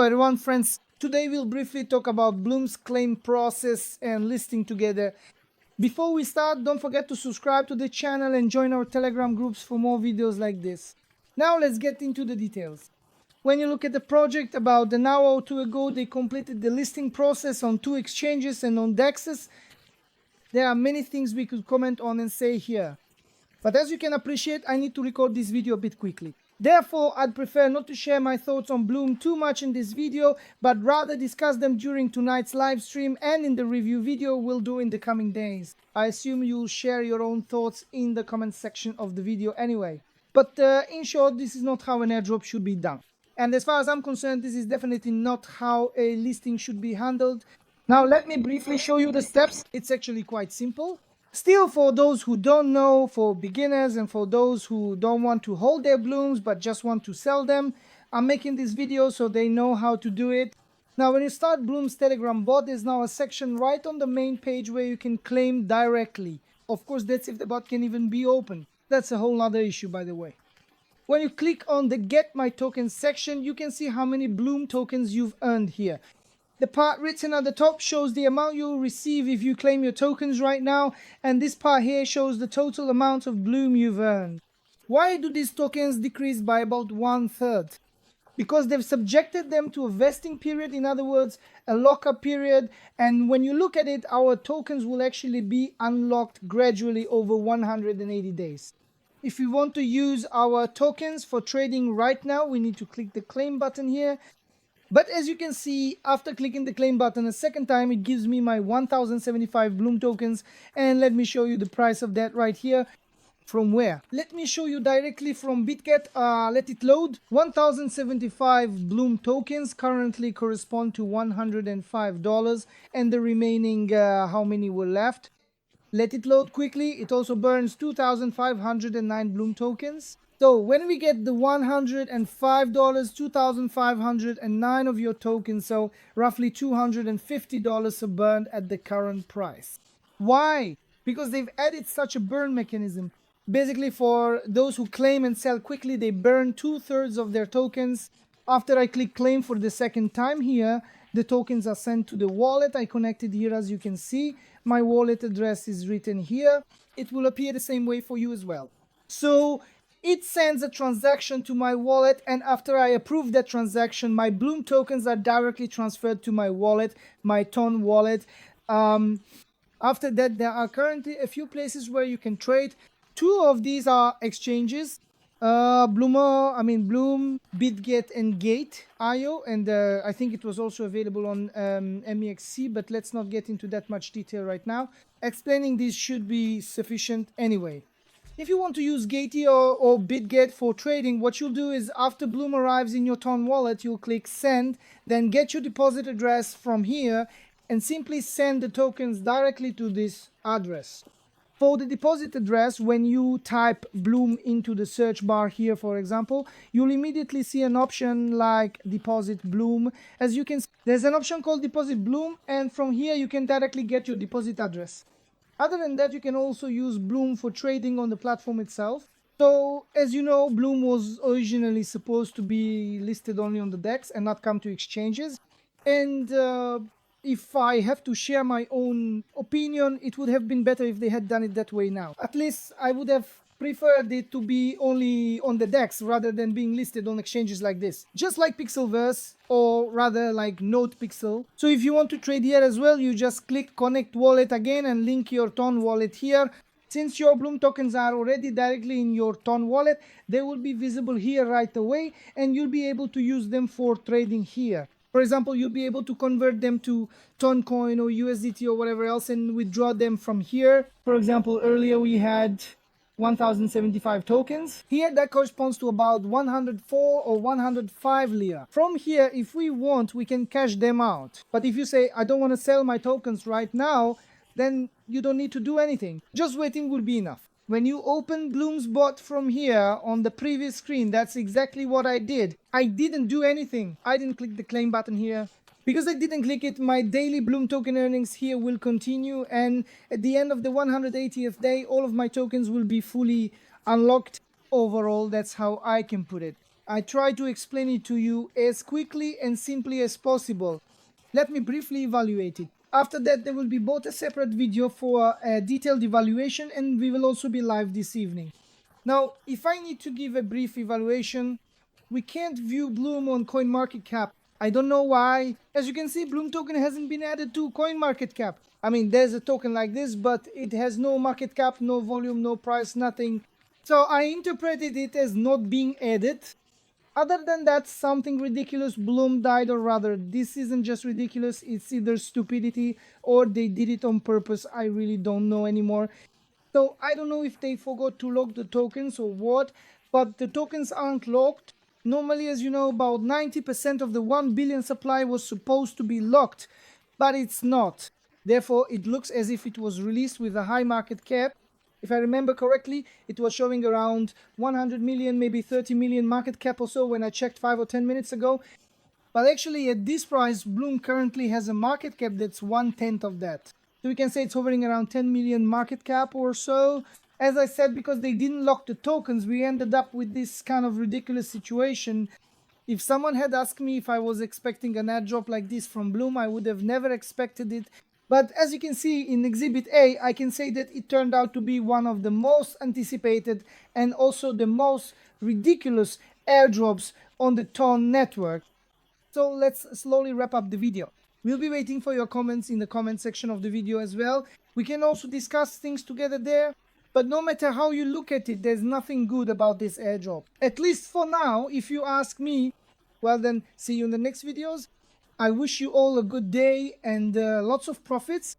everyone, friends. Today we'll briefly talk about Blum's claim process and listing together. Before we start, don't forget to subscribe to the channel and join our Telegram groups for more videos like this. Now let's get into the details. When you look at the project, about an hour or two ago, they completed the listing process on 2 exchanges and on DEXs. There are many things we could comment on and say here. But as you can appreciate, I need to record this video a bit quickly. Therefore, I'd prefer not to share my thoughts on Blum too much in this video, but rather discuss them during tonight's live stream and in the review video we'll do in the coming days. I assume you'll share your own thoughts in the comment section of the video anyway. But in short, this is not how an airdrop should be done. And as far as I'm concerned, this is definitely not how a listing should be handled. Now let me briefly show you the steps. It's actually quite simple. Still, for those who don't know, for beginners and for those who don't want to hold their blooms but just want to sell them, I'm making this video so they know how to do it. Now when you start Blum's Telegram bot, there's now a section right on the main page where you can claim directly. Of course, that's if the bot can even be open. That's a whole other issue, by the way. When you click on the Get My Tokens section, you can see how many Blum tokens you've earned here. The part written at the top shows the amount you'll receive if you claim your tokens right now, and this part here shows the total amount of Blum you've earned. Why do these tokens decrease by about 1/3? Because they've subjected them to a vesting period, in other words, a lockup period, and when you look at it, our tokens will actually be unlocked gradually over 180 days. If we want to use our tokens for trading right now, we need to click the claim button here. But as you can see, after clicking the claim button a second time, it gives me my 1075 Blum tokens. And let me show you the price of that right here. From where? Let me show you directly from BitGet. Let it load. 1075 Blum tokens currently correspond to $105. And the remaining, how many were left? Let it load quickly. It also burns 2,509 Blum tokens. So when we get the $105, 2,509 of your tokens, so roughly $250 are burned at the current price. Why? Because they've added such a burn mechanism. Basically, for those who claim and sell quickly, they burn 2/3 of their tokens. After I click claim for the second time here, the tokens are sent to the wallet. I connected here, as you can see. My wallet address is written here. It will appear the same way for you as well. So it sends a transaction to my wallet, and after I approve that transaction, my Blum tokens are directly transferred to my wallet, my Ton wallet. After that, there are currently a few places where you can trade. 2 of these are exchanges, Blum, BitGet, and Gate.io, and I think it was also available on MEXC, but let's not get into that much detail right now. Explaining this should be sufficient anyway. If you want to use Gate.io or BitGet for trading, what you'll do is after Blum arrives in your Ton wallet, you'll click send, then get your deposit address from here and simply send the tokens directly to this address. For the deposit address, when you type Blum into the search bar here, for example, you'll immediately see an option like Deposit Blum. As you can see, there's an option called Deposit Blum, and from here you can directly get your deposit address. Other than that, you can also use Blum for trading on the platform itself. So, as you know, Blum was originally supposed to be listed only on the DEX and not come to exchanges. And if I have to share my own opinion, it would have been better if they had done it that way now. At least I would have preferred it to be only on the DEX rather than being listed on exchanges like this. Just like Pixelverse, or rather like NotePixel. So if you want to trade here as well, you just click Connect Wallet again and link your Ton wallet here. Since your Blum tokens are already directly in your Ton wallet, they will be visible here right away, and you'll be able to use them for trading here. For example, you'll be able to convert them to Toncoin or USDT or whatever else and withdraw them from here. For example, earlier we had 1075 tokens. Here that corresponds to about 104 or 105 lira. From here, if we want, we can cash them out. But if you say, I don't want to sell my tokens right now, then you don't need to do anything. Just waiting will be enough. When you open Blum's bot from here on the previous screen, that's exactly what I did. I didn't do anything. I didn't click the claim button here. Because I didn't click it, my daily Blum token earnings here will continue, and at the end of the 180th day, all of my tokens will be fully unlocked. Overall, that's how I can put it. I try to explain it to you as quickly and simply as possible. Let me briefly evaluate it. After that, there will be both a separate video for a detailed evaluation, and we will also be live this evening. Now, if I need to give a brief evaluation, we can't view Bloom on CoinMarketCap. I don't know why. As you can see, Bloom token hasn't been added to CoinMarketCap. I mean, there's a token like this, but it has no market cap, no volume, no price, nothing. So I interpreted it as not being added. Other than that, something ridiculous. Bloom died, or rather, this isn't just ridiculous, it's either stupidity or they did it on purpose. I really don't know anymore. So I don't know if they forgot to lock the tokens or what, but the tokens aren't locked. Normally, as you know, about 90% of the 1 billion supply was supposed to be locked, but it's not. Therefore, it looks as if it was released with a high market cap. If I remember correctly, it was showing around 100 million, maybe 30 million market cap or so when I checked 5 or 10 minutes ago. But actually, at this price, Bloom currently has a market cap that's 1/10 of that. So we can say it's hovering around 10 million market cap or so. As I said, because they didn't lock the tokens, we ended up with this kind of ridiculous situation. If someone had asked me if I was expecting an airdrop like this from Bloom, I would have never expected it. But as you can see in Exhibit A, I can say that it turned out to be one of the most anticipated and also the most ridiculous airdrops on the Ton network. So let's slowly wrap up the video. We'll be waiting for your comments in the comment section of the video as well. We can also discuss things together there. But no matter how you look at it, there's nothing good about this airdrop. At least for now, if you ask me. Well then, see you in the next videos. I wish you all a good day and lots of profits.